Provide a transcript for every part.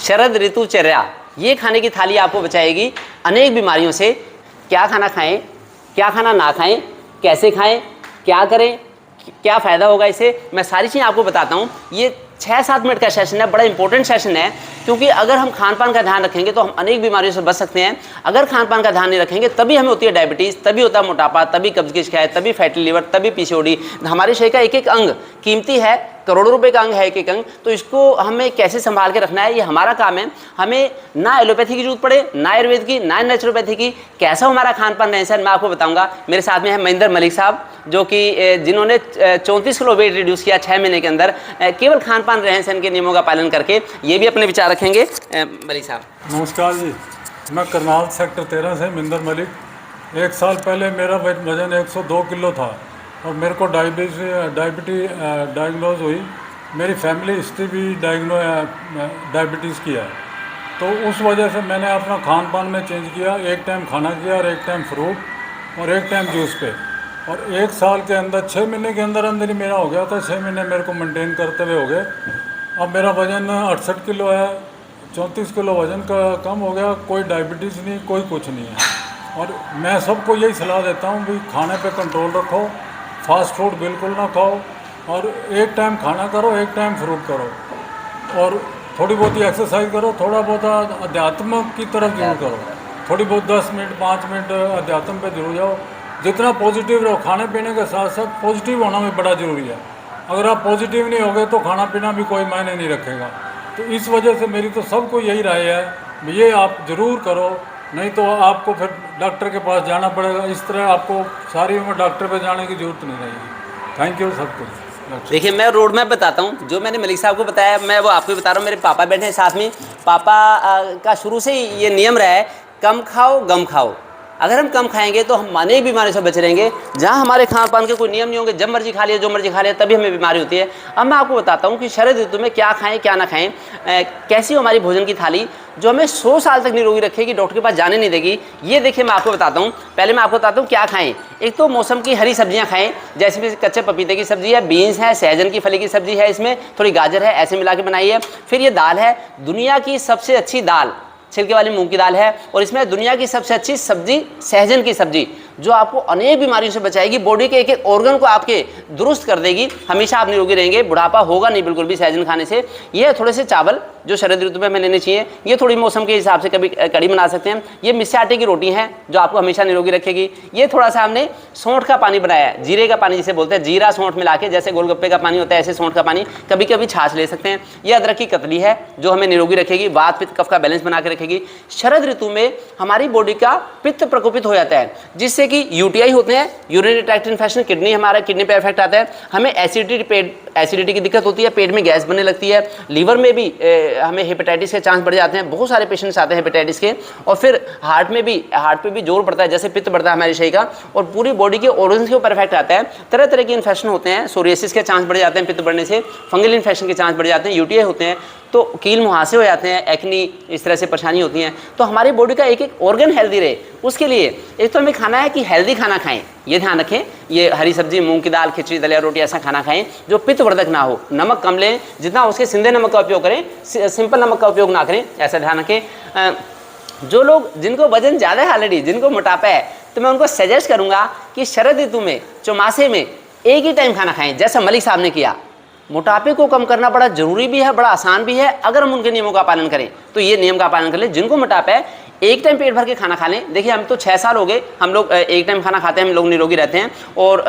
शरद ऋतुचर्या, ये खाने की थाली आपको बचाएगी अनेक बीमारियों से। क्या खाना खाएं, क्या खाना ना खाएं, कैसे खाएं, क्या करें, क्या फ़ायदा होगा इससे, मैं सारी चीज़ें आपको बताता हूँ। ये 6-7 मिनट का सेशन है, बड़ा इंपॉर्टेंट सेशन है, क्योंकि अगर हम खान पान का ध्यान रखेंगे तो हम अनेक बीमारियों से बच सकते हैं। अगर खान पान का ध्यान नहीं रखेंगे तभी हमें होती है डायबिटीज़, तभी होता है मोटापा, तभी कब्ज़ की शिकायत, तभी फैटी लीवर, तभी पीसीओडी। हमारे शरीर का एक एक अंग कीमती है, करोड़ों रुपए का अंग है एक एक अंग, तो इसको हमें कैसे संभाल के रखना है, ये हमारा काम है। हमें ना एलोपैथी की जरूरत पड़े, ना आयुर्वेद की, ना नेचुरोपैथी की। कैसा हमारा खान पान रहन-सहन मैं आपको बताऊंगा। मेरे साथ में है महेंद्र मलिक साहब, जो कि जिन्होंने 34 किलो वेट रिड्यूस किया 6 महीने के अंदर, केवल खान पान रहन-सहन के नियमों का पालन करके। ये भी अपने विचार रखेंगे। मलिक साहब नमस्कार जी, मैं करनाल सेक्टर 13 से महेंद्र मलिक। 1 साल पहले मेरा वजन 102 किलो था और मेरे को डायबिटीज डायग्नोज हुई। मेरी फैमिली हिस्ट्री भी डायबिटीज़ की है, तो उस वजह से मैंने अपना खान पान में चेंज किया। एक टाइम खाना किया और एक टाइम फ्रूट और एक टाइम जूस पे। और 1 साल के अंदर 6 महीने के अंदर अंदर ही मेरा हो गया था। 6 महीने मेरे को मेंटेन करते हुए हो गए। अब मेरा वज़न 68 किलो है, 34 किलो वज़न का कम हो गया। कोई डायबिटीज़ नहीं, कोई कुछ नहीं है। और मैं सबको यही सलाह देता हूँ भी खाने पे कंट्रोल रखो, फास्ट फूड बिल्कुल ना खाओ, और एक टाइम खाना करो, एक टाइम फ्रूट करो, और थोड़ी बहुत ही एक्सरसाइज करो। थोड़ा बहुत अध्यात्म की तरफ जरूर करो, थोड़ी बहुत 10 मिनट 5 मिनट अध्यात्म पे जरूर जाओ। जितना पॉजिटिव रहो, खाने पीने के साथ साथ पॉजिटिव होना भी बड़ा ज़रूरी है। अगर आप पॉजिटिव नहीं होगे तो खाना पीना भी कोई मायने नहीं रखेगा। तो इस वजह से मेरी तो सबको यही राय है, ये आप ज़रूर करो, नहीं तो आपको फिर डॉक्टर के पास जाना पड़ेगा। इस तरह आपको सारी उम्र डॉक्टर पे जाने की ज़रूरत नहीं रहेगी। थैंक यू सब कुछ। देखिए, मैं रोड मैप बताता हूँ, जो मैंने मलिक साहब को बताया मैं वो आपको बता रहा हूँ। मेरे पापा बैठे हैं साथ में। पापा का शुरू से ही ये नियम रहा है, कम खाओ गम खाओ। अगर हम कम खाएंगे तो हम अनेक बीमारियों से बचे रहेंगे। जहाँ हमारे खान पान के कोई नियम नहीं होंगे, जब मर्जी खा लिया, जो मर्जी खा लिया, तभी हमें बीमारी होती है। अब मैं आपको बताता हूँ कि शरद ऋतु में क्या खाएं क्या ना खाएं, कैसी हो हमारी भोजन की थाली जो हमें 100 साल तक निरोगी रखेगी, डॉक्टर के पास जाने नहीं देगी। ये देखिए, मैं आपको बताता हूँ। पहले मैं आपको बताता हूँ क्या खाएं। एक तो मौसम की हरी सब्जियां खाएं, जैसे कच्चे पपीते की सब्जी है, बीन्स है, सहजन की फली की सब्जी है, इसमें थोड़ी गाजर है, ऐसे मिला के बनाइए। फिर ये दाल है, दुनिया की सबसे अच्छी दाल छिलके वाली मूंग की दाल है, और इसमें दुनिया की सबसे अच्छी सब्जी सहजन की सब्जी, जो आपको अनेक बीमारियों से बचाएगी, बॉडी के एक एक ऑर्गन को आपके दुरुस्त कर देगी, हमेशा आप निरोगी रहेंगे, बुढ़ापा होगा नहीं बिल्कुल भी सहजन खाने से। ये थोड़े से चावल जो शरद ऋतु में हमें लेने चाहिए, ये थोड़ी मौसम के हिसाब से कभी कड़ी बना सकते हैं। ये मिस्से आटे की रोटी है जो आपको हमेशा निरोगी रखेगी। ये थोड़ा सा हमने सौंठ का पानी बनाया है, जीरे का पानी जिसे बोलते हैं, जीरा सौंठ मिला के, जैसे गोलगप्पे का पानी होता है ऐसे सौंठ का पानी, कभी कभी छाछ ले सकते हैं। ये अदरक की कतली है जो हमें निरोगी रखेगी, वात पित्त कफ का बैलेंस बना के रखेगी। शरद ऋतु में हमारी बॉडी का पित्त प्रकोपित हो जाता है, जिससे कि यूटीआई होते हैं, यूरिनरी ट्रैक्ट इन्फेक्शन, किडनी पे इफेक्ट आता है, हमें एसिडिटी की दिक्कत होती है, पेट में गैस बनने लगती है, लीवर में भी हमें हेपेटाइटिस के चांस बढ़ जाते हैं। बहुत सारे पेशेंट्स आते हैं हेपेटाइटिस के। और फिर हार्ट पे भी जोर पड़ता है, जैसे पित्त बढ़ता है हमारे शरीर का, और पूरी बॉडी के ऑर्गन्स के ऊपर इफेक्ट आता है। तरह तरह के इन्फेक्शन होते हैं, सोरियासिस के चांस बढ़ जाते हैं पित्त बढ़ने से, फंगल इन्फेक्शन के चांस बढ़ जाते हैं, यूटीआई होते हैं, तो कील मुहासे हो जाते हैं, एक्नी, इस तरह से परेशानी होती हैं। तो हमारी बॉडी का एक एक ऑर्गन हेल्दी रहे, उसके लिए एक तो हमें खाना है कि हेल्दी खाना खाएं, ये ध्यान रखें। ये हरी सब्जी, मूंग की दाल, खिचड़ी, दलिया, रोटी, ऐसा खाना खाएं जो पित्तवर्धक ना हो। नमक कम लें, जितना उसके सिंधे नमक का उपयोग करें, सिंपल नमक का उपयोग ना करें, ऐसा ध्यान रखें। जो लोग जिनको वजन ज़्यादा है ऑलरेडी, जिनको मोटापा है, तो मैं उनको सजेस्ट करूँगा कि शरद ऋतु में, चौमासे में एक ही टाइम खाना खाएं, जैसा मलिक साहब ने किया। मोटापे को कम करना बड़ा जरूरी भी है, बड़ा आसान भी है, अगर हम उनके नियमों का पालन करें तो ये नियम का पालन कर लें। जिनको मोटापा है एक टाइम पेट भर के खाना खा लें। देखिए, हम तो 6 साल हो गए, हम लोग एक टाइम खाना खाते हैं, हम लोग निरोगी रहते हैं, और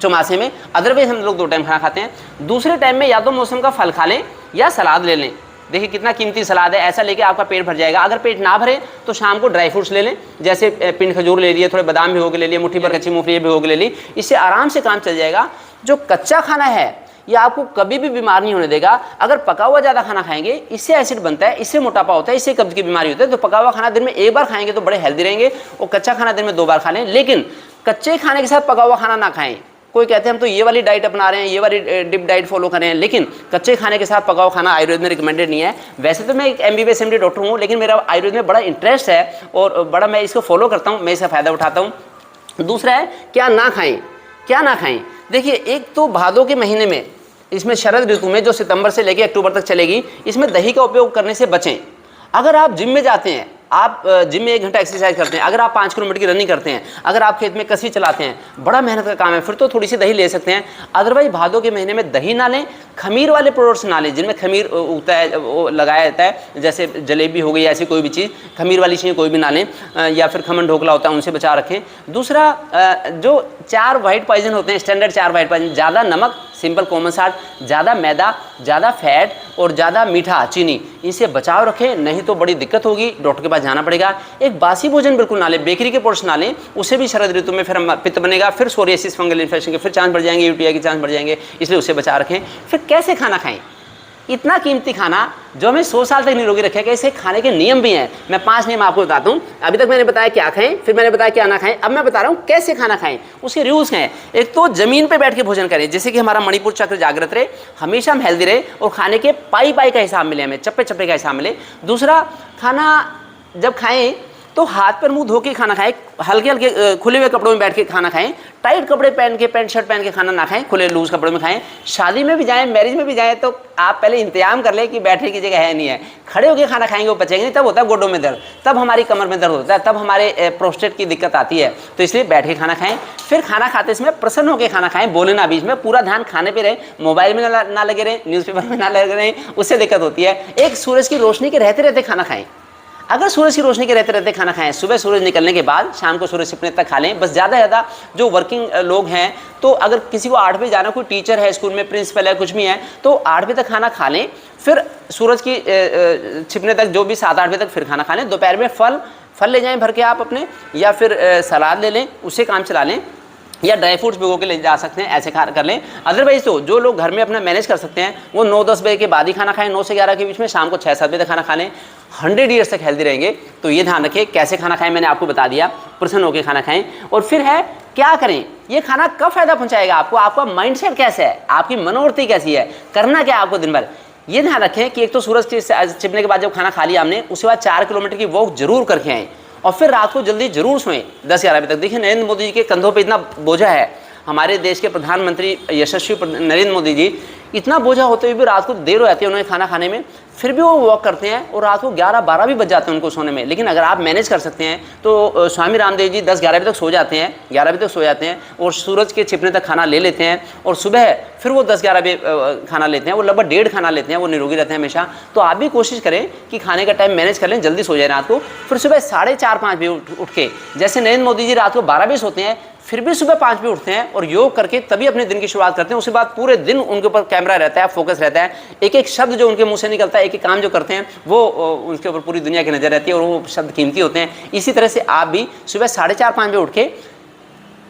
चौमासे में अदरवाइज हम लोग 2 टाइम खाना खाते हैं। दूसरे टाइम में या तो मौसम का फल खा लें या सलाद ले लें। देखिए कितना कीमती सलाद है, ऐसा लेके आपका पेट भर जाएगा। अगर पेट ना भरे तो शाम को ड्राई फ्रूट्स ले लें, जैसे पिंड खजूर ले लिए, थोड़े बादाम भिगो के ले लिए, मुट्ठी भर कच्ची मूंगफली भिगो के ले ली, इससे आराम से काम चल जाएगा। जो कच्चा खाना है ये आपको कभी भी बीमार नहीं होने देगा। अगर पका हुआ ज़्यादा खाना खाएंगे, इससे एसिड बनता है, इससे मोटापा होता है, इससे कब्ज की बीमारी होती है। तो पका हुआ खाना दिन में 1 बार खाएंगे तो बड़े हेल्दी रहेंगे, और कच्चा खाना दिन में 2 बार खा लें। लेकिन कच्चे खाने के साथ पका हुआ खाना ना खाएं। कोई कहते हैं हम तो ये वाली डाइट अपना रहे हैं, ये वाली डिप डाइट फॉलो कर रहे हैं, लेकिन कच्चे खाने के साथ पका हुआ खाना आयुर्वेद में रिकमेंडेड नहीं है। वैसे तो मैं एक MBBS MD डॉक्टर हूँ, लेकिन मेरा आयुर्वेद में बड़ा इंटरेस्ट है और बड़ा मैं इसको फॉलो करता हूँ, मैं इसका फ़ायदा उठाता हूँ। दूसरा है क्या ना खाएं, क्या ना खाएं। देखिए, एक तो भादों के महीने में, इसमें शरद ऋतु में जो सितंबर से लेकर अक्टूबर तक चलेगी, इसमें दही का उपयोग करने से बचें। अगर आप जिम में जाते हैं, आप जिम में 1 घंटा एक्सरसाइज करते हैं, अगर आप 5 किलोमीटर की रनिंग करते हैं, अगर आप खेत में कसी चलाते हैं, बड़ा मेहनत का काम है, फिर तो थोड़ी सी दही ले सकते हैं। अदरवाइज भादों के महीने में दही ना लें, खमीर वाले प्रोडक्ट्स ना लें जिनमें खमीर उगता है, वो लगाया जाता है, जैसे जलेबी हो गई, ऐसी कोई भी चीज़ खमीर वाली चीज़ें कोई भी ना लें, या फिर खमन ढोकला होता है उनसे बचा रखें। दूसरा, जो 4 वाइट पॉइजन होते हैं, स्टैंडर्ड 4 वाइट पॉइजन, ज़्यादा नमक, सिंपल कॉमन साल्ट, ज़्यादा मैदा, ज़्यादा फैट और ज़्यादा मीठा चीनी, इनसे बचाव रखें, नहीं तो बड़ी दिक्कत होगी, डॉक्टर के पास जाना पड़ेगा। एक बासी भोजन बिल्कुल ना लें, बेकरी के प्रोडक्ट्स ना लें, उससे भी शरद ऋतु में फिर पित्त बनेगा, फिर सोरियासिस, फंगल इन्फेक्शन के फिर चांस बढ़ जाएंगे, यूटीआई के चांस बढ़ जाएंगे, इसलिए उससे बचा रखें। फिर कैसे खाना खाएं, इतना कीमती खाना जो हमें 100 साल तक निरोगी रखेगा, इसे खाने के नियम भी हैं। मैं 5 नियम आपको बताता हूँ। अभी तक मैंने बताया क्या खाएं, फिर मैंने बताया क्या ना खाएं, अब मैं बता रहा हूँ कैसे खाना खाएं, उसके रूल्स हैं। एक तो जमीन पे बैठ के भोजन करें, जैसे कि हमारा मणिपुर चक्र जागृत रहे, हमेशा हम हेल्दी रहे और खाने के पाई का हिसाब मिले, हमें चप्पे चप्पे का हिसाब मिले। दूसरा, खाना जब खाएं तो हाथ पर मुंह धो के खाना खाएं, हल्के हल्के खुले हुए कपड़ों में बैठ के खाना खाएं, टाइट कपड़े पहन के, पैंट शर्ट पहन के खाना ना खाएं, खुले लूज कपड़ों में खाएं। शादी में भी जाएं, मैरिज में भी जाएं, तो आप पहले इंतजाम कर लें कि बैठने की जगह है नहीं है, खड़े होकर खाना खाएंगे वो पचेंगे नहीं, तब होता है गोडों में दर्द, तब हमारी कमर में दर्द होता है, तब हमारे प्रोस्टेट की दिक्कत आती है। तो इसलिए बैठ के खाना खाएं। फिर खाना खाते समय प्रसन्न होकर खाना खाएं, बोले ना बीच में, पूरा ध्यान खाने पे रहे, मोबाइल में ना लगे रहे, न्यूज़पेपर में ना लगे रहे, उससे दिक्कत होती है। एक सूरज की रोशनी के रहते रहते खाना खाएं। अगर सूरज की रोशनी के रहते रहते खाना खाएं, सुबह सूरज निकलने के बाद शाम को सूरज छिपने तक खा लें, बस। ज़्यादा जो वर्किंग लोग हैं, तो अगर किसी को 8 बजे जाना, कोई टीचर है स्कूल में, प्रिंसिपल है, कुछ भी है, तो 8 बजे तक खाना खा लें, फिर सूरज की छिपने तक जो भी 7-8 बजे तक फिर खाना खा लें। दोपहर में फल ले जाएं भर के आप अपने, या फिर सलाद ले लें, उससे काम चला लें, या ड्राई फ्रूट्स भिगो के ले जा सकते हैं, ऐसे खा कर लें। अदरवाइज तो जो लोग घर में अपना मैनेज कर सकते हैं वो 9-10 बजे के बाद ही खाना खाएं, 9 से 11 के बीच में, शाम को 6-7 बजे तक खाना खा लें, 100 ईयर्स तक हेल्दी रहेंगे। तो ये ध्यान रखें, कैसे खाना खाएं मैंने आपको बता दिया, प्रसन्न होकर खाना खाएं। और फिर है क्या करें, ये खाना कब फायदा पहुंचाएगा आपको, आपका माइंडसेट कैसा है, आपकी मनोवृत्ति कैसी है, करना क्या आपको दिन भर। ये ध्यान रखें कि एक तो सूरज के छिपने के बाद जब खाना खा लिया हमने, उसके बाद 4 किलोमीटर की वॉक जरूर करके आएँ, और फिर रात को जल्दी जरूर सोएं 10-11 बजे तक। देखिए नरेंद्र मोदी जी के कंधों पे इतना बोझा है, हमारे देश के प्रधानमंत्री यशस्वी नरेंद्र मोदी जी, इतना बोझा होते हुए भी रात को देर हो जाती है उन्हें खाना खाने में, फिर भी वो वॉक करते हैं और रात को 11-12 भी बज जाते हैं उनको सोने में। लेकिन अगर आप मैनेज कर सकते हैं तो स्वामी रामदेव जी 10-11 बजे तक सो जाते हैं, 11 बजे तक सो जाते हैं और सूरज के छिपने तक खाना ले लेते हैं, और सुबह फिर वो 10-11 बजे खाना लेते हैं, वो लगभग 1.5 खाना लेते हैं, वो निरोगी रहते हैं हमेशा। तो आप भी कोशिश करें कि खाने का टाइम मैनेज कर लें, जल्दी सो जाए रात को, फिर सुबह 4:30-5 बजे उठ के, जैसे नरेंद्र मोदी जी रात को 12 बजे सोते हैं, फिर भी सुबह 5 बजे उठते हैं और योग करके तभी अपने दिन की शुरुआत करते हैं। उसके बाद पूरे दिन उनके ऊपर कैमरा रहता है, फोकस रहता है, एक एक शब्द जो उनके मुंह से निकलता है, एक एक काम जो करते हैं, वो उनके ऊपर पूरी दुनिया की नज़र रहती है और वो शब्द कीमती होते हैं। इसी तरह से आप भी सुबह 4:30-5 बजे उठ के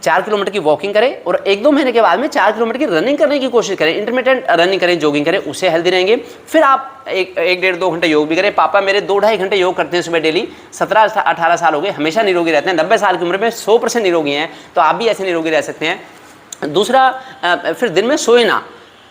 4 किलोमीटर की वॉकिंग करें और 1-2 महीने के बाद में 4 किलोमीटर की रनिंग करने की कोशिश करें, इंटरमिटेंट रनिंग करें, जॉगिंग करें, उससे हेल्दी रहेंगे। फिर आप 1-1.5-2 घंटे योग भी करें। पापा मेरे 2-2.5 घंटे योग करते हैं सुबह डेली, 17-18 साल हो गए, हमेशा निरोगी रहते हैं, 90 साल की उम्र में 100% निरोगी हैं। तो आप भी ऐसे निरोगी रह सकते हैं। दूसरा, फिर दिन में सोए ना।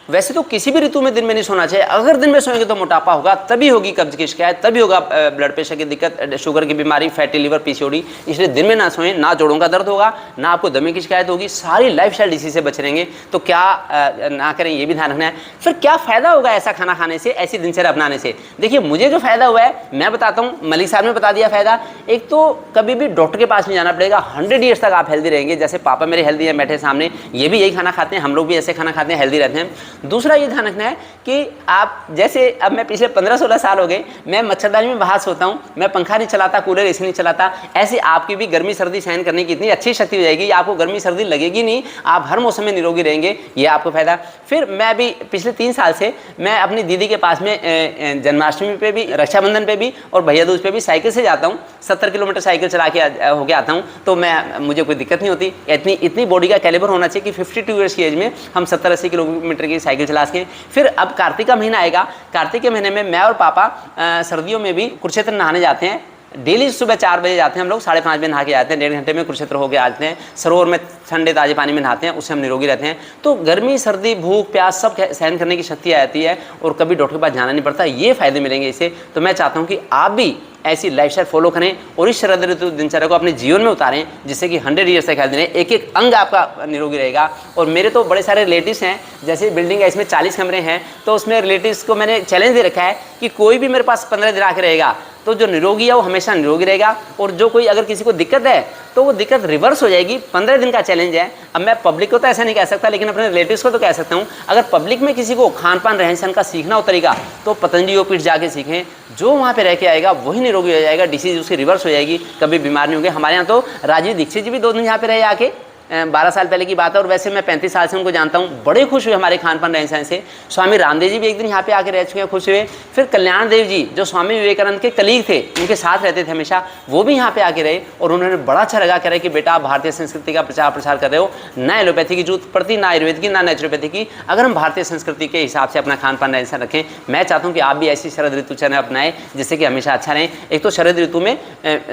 वैसे तो किसी भी ऋतु में दिन में नहीं सोना चाहिए, अगर दिन में सोएंगे तो मोटापा होगा, तभी होगी कब्ज की शिकायत, तभी होगा ब्लड प्रेशर की दिक्कत, शुगर की बीमारी, फैटी लिवर, पीसीओडी। इसलिए दिन में ना सोएं, ना जोड़ों का दर्द होगा, ना आपको दमे की शिकायत होगी, सारी लाइफस्टाइल डिसीज से बच रहेंगे। तो क्या ना करें, ये भी ध्यान रखना है। फिर क्या फ़ायदा होगा ऐसा खाना खाने से, ऐसी दिनचर्या अपनाने से? देखिए मुझे जो फ़ायदा हुआ है मैं बताता हूँ, मलिक साहब ने बता दिया फ़ायदा। एक तो कभी भी डॉक्टर के पास नहीं जाना पड़ेगा, 100 ईयर्स तक आप हेल्दी रहेंगे। जैसे पापा मेरे हेल्दी हैं, बैठे सामने, ये भी यही खाना खाते हैं, हम लोग भी ऐसे खाना खाते हैं, हेल्दी रहते हैं। दूसरा ये ध्यान रखना है कि आप जैसे, अब मैं पिछले 15-16 साल हो गए, मैं मच्छरदानी में बाहर सोता हूँ, मैं पंखा नहीं चलाता, कूलर एसी नहीं चलाता, ऐसे आपकी भी गर्मी सर्दी सहन करने की इतनी अच्छी शक्ति हो जाएगी, आपको गर्मी सर्दी लगेगी नहीं, आप हर मौसम में निरोगी रहेंगे, ये आपको फायदा। फिर मैं भी पिछले 3 साल से मैं अपनी दीदी के पास में जन्माष्टमी पे भी, रक्षाबंधन पे भी और भैया दूज पे भी साइकिल से जाता हूँ, 70 किलोमीटर साइकिल चला के होके आता हूँ। तो मुझे कोई दिक्कत नहीं होती। इतनी बॉडी का कैलिबर होना चाहिए कि 52 ईयर्स की एज में हम 70-80 किलोमीटर की साइकिल चला सकें। फिर अब कार्तिक का महीना आएगा, कार्तिक के महीने में मैं और पापा सर्दियों में भी कुरुक्षेत्र नहाने जाते हैं। डेली सुबह 4 बजे जाते हैं हम लोग, 5:30 बजे नहा के जाते हैं, 1.5 घंटे में कुरुक्षेत्र होके आते हैं। सरोवर में ठंडे ताजे पानी में नहाते हैं, उससे हम निरोगी रहते हैं। तो गर्मी सर्दी भूख प्यास सब सहन करने की शक्ति आ जाती है और कभी डॉक्टर के पास जाना नहीं पड़ता। ये फायदे मिलेंगे इससे। तो मैं चाहता हूँ कि आप भी ऐसी लाइफस्टाइल फॉलो करें और इस शरद ऋतु दिनचर्या को अपने जीवन में उतारें, जिससे कि 100 ईयर्स तक हेल्थ दें, एक एक अंग आपका निरोगी रहेगा। और मेरे तो बड़े सारे रिलेटिव्स हैं, जैसे बिल्डिंग है इसमें 40 कमरे हैं, तो उसमें रिलेटिव्स को मैंने चैलेंज दे रखा है कि कोई भी मेरे पास 15 दिन आके रहेगा तो जो निरोगी है वो हमेशा निरोगी रहेगा, और जो कोई अगर किसी को दिक्कत है तो वो दिक्कत रिवर्स हो जाएगी। 15 दिन का चैलेंज है। अब मैं पब्लिक को तो ऐसा नहीं कह सकता, लेकिन अपने रिलेटिव्स को तो कह सकता हूँ, अगर पब्लिक में किसी को खान पान रहन सहन का सीखना हो तरीका, तो पतंजलि योगपीठ जाके सीखें। जो वहाँ पे रह के आएगा वही निरोगी हो जाएगा, डिसीज उसकी रिवर्स हो जाएगी, कभी बीमार नहीं होंगे। हमारे यहाँ तो राजीव दीक्षित जी भी 2 दिन यहाँ पे रहे आके, 12 साल पहले की बात है, और वैसे मैं 35 साल से उनको जानता हूँ, बड़े खुश हुए हमारे खान पान रहन सहन से। स्वामी रामदेव जी भी एक दिन यहाँ पे आके रह चुके हैं, खुश हुए। फिर कल्याण देव जी जो स्वामी विवेकानंद के कलीग थे, उनके साथ रहते थे हमेशा, वो भी यहाँ पे आके रहे, और उन्होंने बड़ा अच्छा लगा, कह रहे कि बेटा आप भारतीय संस्कृति का प्रचार प्रसार कर रहे हो, ना एलोपैथी की जरूरत पड़ती, ना आयुर्वेद की, ना नेचुरोपैथी की। अगर हम भारतीय संस्कृति के हिसाब से अपना खान पान रहन सहन रखें, मैं चाहता हूँ कि आप भी ऐसी शरद ऋतुचर्या अपनाएं जिससे कि हमेशा अच्छा रहें। एक तो शरद ऋतु में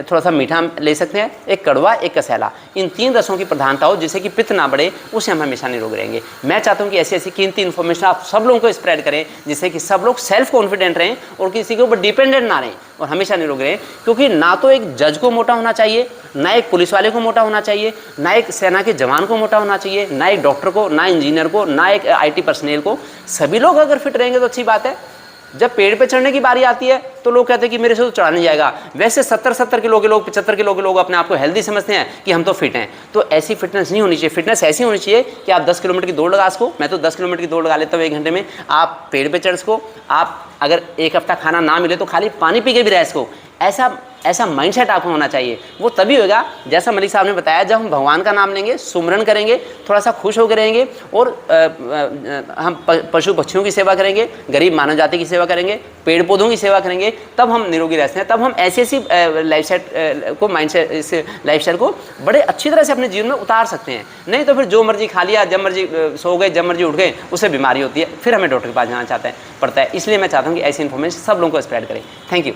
थोड़ा सा मीठा ले सकते हैं, एक कड़वा, एक कसैला, इन 3 रसों की प्रधानता हो जिससे कि पित्त ना बढ़े, उससे हम हमेशा निरोग रहेंगे। मैं चाहता हूं कि ऐसी ऐसी कीमती इन्फॉर्मेशन आप सब लोगों को स्प्रेड करें, जिससे कि सब लोग सेल्फ कॉन्फिडेंट रहें और किसी के ऊपर डिपेंडेंट ना रहें, और हमेशा निरोग रहें। क्योंकि ना तो एक जज को मोटा होना चाहिए, ना एक पुलिस वाले को मोटा होना चाहिए, ना एक सेना के जवान को मोटा होना चाहिए, ना एक डॉक्टर को, ना इंजीनियर को, ना एक IT पर्सनल को। सभी लोग अगर फिट रहेंगे तो अच्छी बात है। जब पेड़ पे चढ़ने की बारी आती है तो लोग कहते हैं कि मेरे से तो चढ़ा नहीं जाएगा। वैसे 70 किलो के लोग, 75 किलो के लोग अपने आप को हेल्दी समझते हैं कि हम तो फिट हैं। तो ऐसी फिटनेस नहीं होनी चाहिए। फिटनेस ऐसी होनी चाहिए कि आप 10 किलोमीटर की दौड़ लगा सको। मैं तो 10 किलोमीटर की दौड़ लगा लेता हूँ 1 घंटे में। आप पेड़ पे चढ़ सको, आप अगर 1 हफ्ता खाना ना मिले तो खाली पानी पी के भी रह सको। ऐसा माइंडसेट आपको होना चाहिए। वो तभी होगा, जैसा मलिक साहब ने बताया, जब हम भगवान का नाम लेंगे, सुमरन करेंगे, थोड़ा सा खुश होकर रहेंगे, और हम पशु पक्षियों की सेवा करेंगे, गरीब मानव जाति की सेवा करेंगे, पेड़ पौधों की सेवा करेंगे, तब हम निरोगी रहते हैं। तब हम ऐसी लाइफस्टाइल को, माइंडसेट, इस लाइफस्टाइल को बड़े अच्छी तरह से अपने जीवन में उतार सकते हैं। नहीं तो फिर जो मर्जी खा लिया, जब मर्जी सो गए, जब मर्जी उठ गए, उससे बीमारी होती है, फिर हमें डॉक्टर के पास जाना पड़ता है। इसलिए मैं चाहता हूँ कि ऐसी इन्फॉर्मेशन सब लोगों को स्प्रेड करें। Thank you.